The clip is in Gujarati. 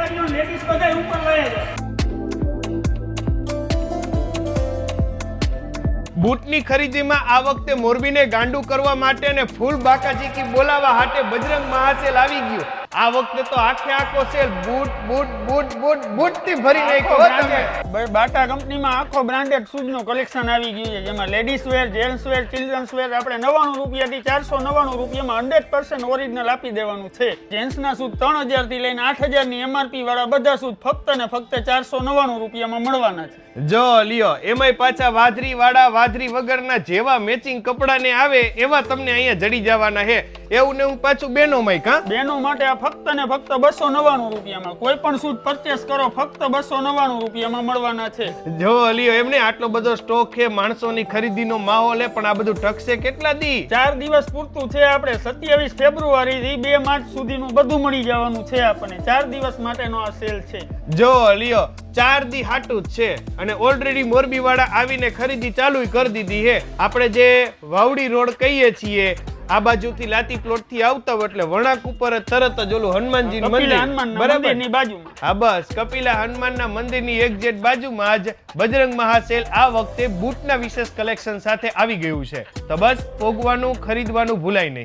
છોકરીઓ લેડીઝ બધાય ઉપર લઈ જાય. બૂટની ખરીદીમાં આ વખતે મોરબીને ગાંડું કરવા માટે અને ફૂલ બાકાચીકી બોલાવા હાટે બજરંગ મહાસેલ આવી ગયું. આ વખતે તો આખે આખો cell boot boot boot boot boot થી ભરી નાખ્યો હો તમે. બાટા કંપનીમાં આખો બ્રાન્ડેડ શૂઝનું કલેક્શન આવી ગયું છે, જેમાં ladies wear, gents wear, childrens wear આપણે 99 રૂપિયાથી 499 રૂપિયામાં 100% ઓરિજિનલ આપી દેવાનું છે. જેન્ટ્સના શૂઝ 3000 થી લઈને 8000 ની એમઆરપી વાળા બધા શૂઝ ફક્ત ને ફક્ત 499 રૂપિયામાં મળવાના છે. જો લ્યો, એમાંય પાછા વાદરી વાળા વાદરી વગરના જેવા મેચિંગ કપડા ને આવે એવા તમને અહીંયા જડી જવાના હે. એવું ને હું પાછું બેનો માં કા બેનો માટે આ ફક્ત ને ફક્ત 299 રૂપિયામાં કોઈ પણ શૂઝ પરચેસ કરો ફક્ત 299 રૂપિયામાં મળવાના છે. જો લ્યો, એમને આટલો બધો સ્ટોક છે, માણસોની ખરીદીનો માહોલ હે, પણ આ બધું ટકશે કેટલા દી? 4 દિવસ પૂરતું છે. આપણે 27 ફેબ્રુઆરી થી 2 માર્ચ સુધીનું બધું મળી જવાનું છે. આપણને 4 દિવસ માટેનો આ સેલ છે. જો લ્યો, 4 દી હાટું જ છે અને ઓલરેડી મોરબી વાળા આવીને ખરીદી ચાલુ કરી દીધી છે. આપણે જે વાવડી રોડ કહીએ છીએ, આ બાજુથી લાતી પ્લોટ થી આવતા હોય એટલે વણાક ઉપર તરત જ ઓલું હનુમાનજી મંદિર, બરાબર ની બાજુમાં. હા બસ, કપિલા હનુમાનના મંદિરની એક્ઝેક્ટ બાજુમાં જ બજરંગ મહાસેલ આ વખતે બૂટના વિશેષ કલેક્શન સાથે આવી ગયું છે. તો બસ પોગવાનું ખરીદવાનું ભૂલાય નહીં.